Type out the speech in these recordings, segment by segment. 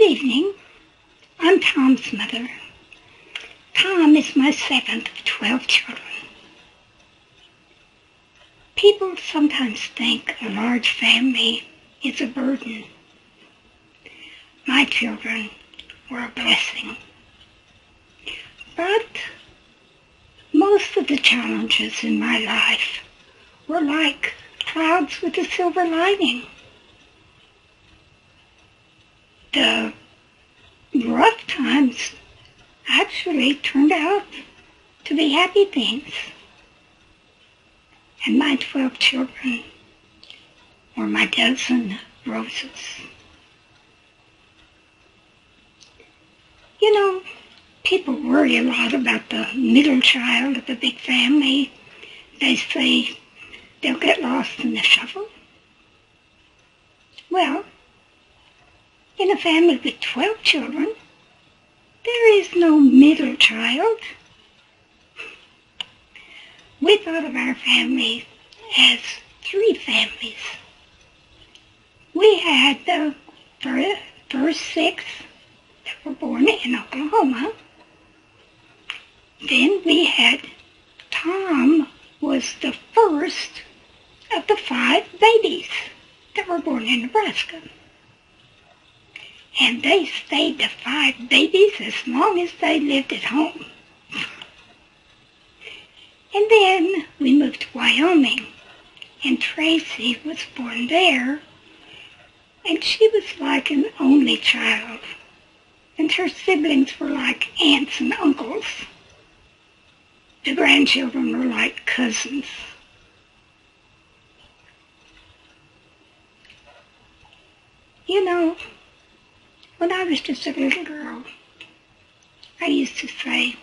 evening. I'm Tom's mother. Tom is my seventh of 12 children. People sometimes think a large family is a burden. My children were a blessing. But most of the challenges in my life were like clouds with a silver lining. The rough times actually turned out to be happy things. And my 12 children were my dozen roses. You know, people worry a lot about the middle child of the big family. They say they'll get lost in the shuffle. Well, in a family with 12 children, there is no middle child. We thought of our family as three families. We had the first six that were born in Oklahoma. Then we had Tom was the first of the 5 babies that were born in Nebraska. And they stayed the 5 babies as long as they lived at home. And then we moved to Wyoming, and Tracy was born there, and she was like an only child, and her siblings were like aunts and uncles. The grandchildren were like cousins. You know, when I was just a little girl, I used to say,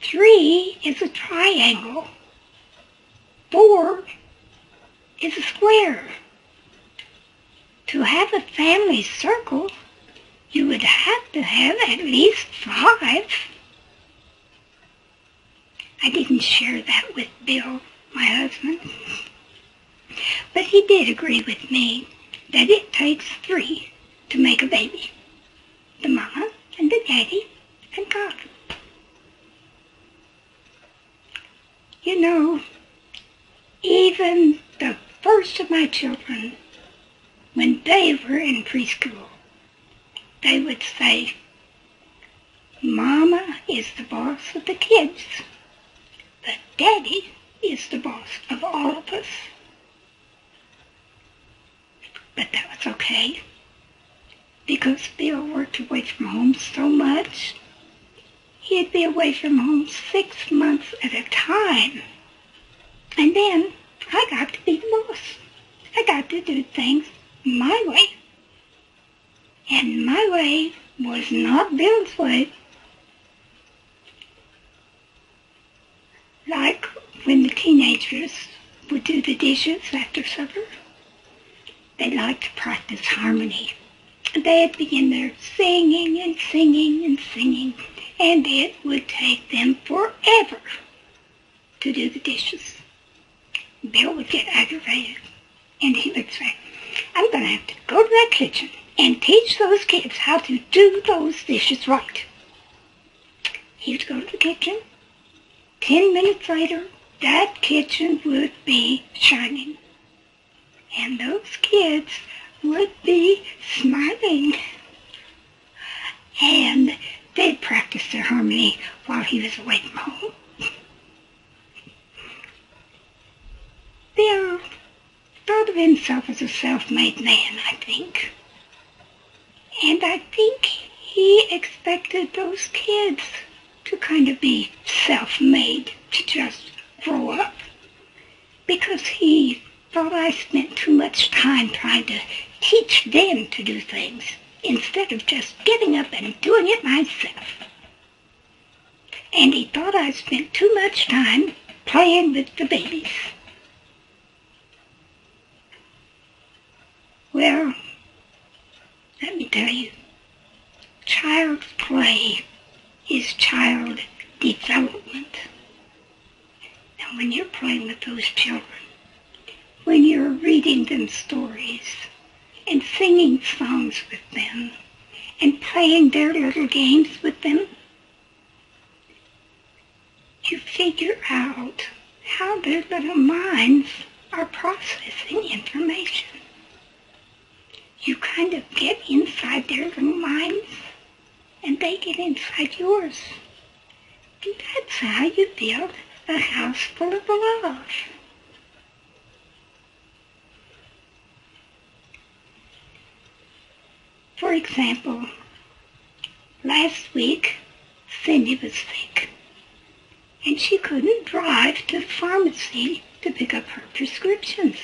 3 is a triangle, 4 is a square. To have a family circle, you would have to have at least 5. I didn't share that with Bill, my husband, but he did agree with me that it takes 3 to make a baby. The mama and the daddy and God. You know, even the first of my children, when they were in preschool, they would say, Mama is the boss of the kids, but Daddy is the boss of all of us. But that was okay, because Bill worked away from home so much. He'd be away from home 6 months at a time. And then I got to be the boss. I got to do things my way. And my way was not Bill's way. Like when the teenagers would do the dishes after supper, they liked to practice harmony. They'd begin there singing and singing and singing, and it would take them forever to do the dishes. Bill would get aggravated, and he would say, I'm going to have to go to that kitchen and teach those kids how to do those dishes right. He would go to the kitchen. 10 minutes later, that kitchen would be shining, and those kids would be smiling, and they'd practice their harmony while he was away from home. Bill thought of himself as a self-made man, I think. And I think he expected those kids to kind of be self-made, to just grow up, because he thought I spent too much time trying to teach them to do things instead of just getting up and doing it myself. And he thought I spent too much time playing with the babies. Well, let me tell you, child play is child development. Now, when you're playing with those children, when you're reading them stories and singing songs with them and playing their little games with them, you figure out how their little minds are processing information. You kind of get inside their little minds, and they get inside yours. And that's how you build a house full of love. For example, last week, Cindy was sick, and she couldn't drive to the pharmacy to pick up her prescriptions.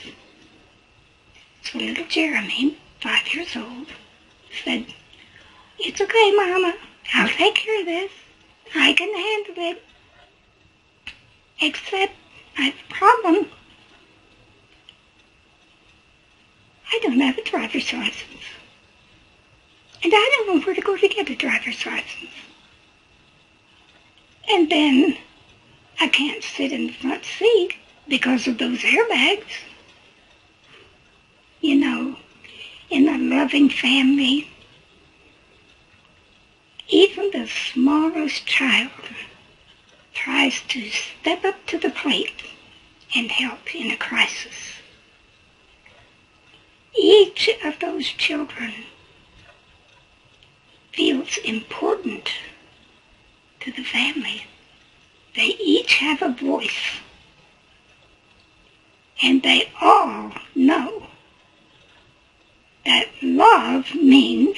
So little Jeremy, 5 years old, said, "It's okay, Mama. I'll take care of this. I can handle it. Except I have a problem. I don't have a driver's license. And I don't know where to go to get a driver's license. And then I can't sit in the front seat because of those airbags. You know, in a loving family, even the smallest child tries to step up to the plate and help in a crisis. Each of those children feels important to the family. They each have a voice, and they all know that love means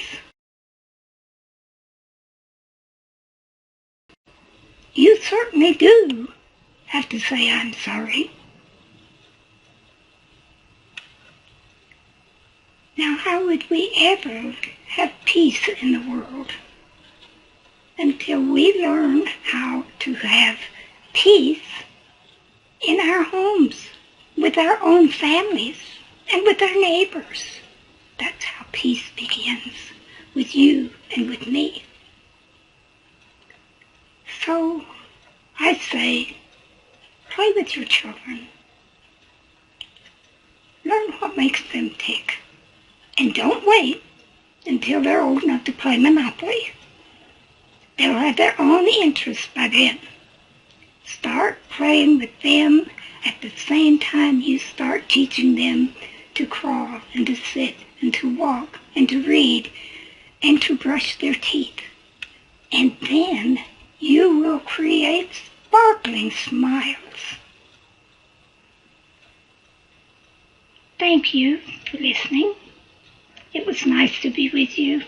you certainly do have to say I'm sorry. Now, how would we ever have peace in the world until we learn how to have peace in our homes, with our own families, and with our neighbors? That's how peace begins, with you and with me. So I say, play with your children. Learn what makes them tick. And don't wait until they're old enough to play Monopoly. They'll have their own interests by then. Start playing with them at the same time you start teaching them to crawl and to sit and to walk and to read and to brush their teeth. And then you will create sparkling smiles. Thank you for listening. It was nice to be with you.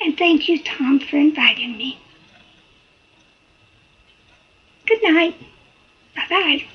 And thank you, Tom, for inviting me. Good night. Bye-bye.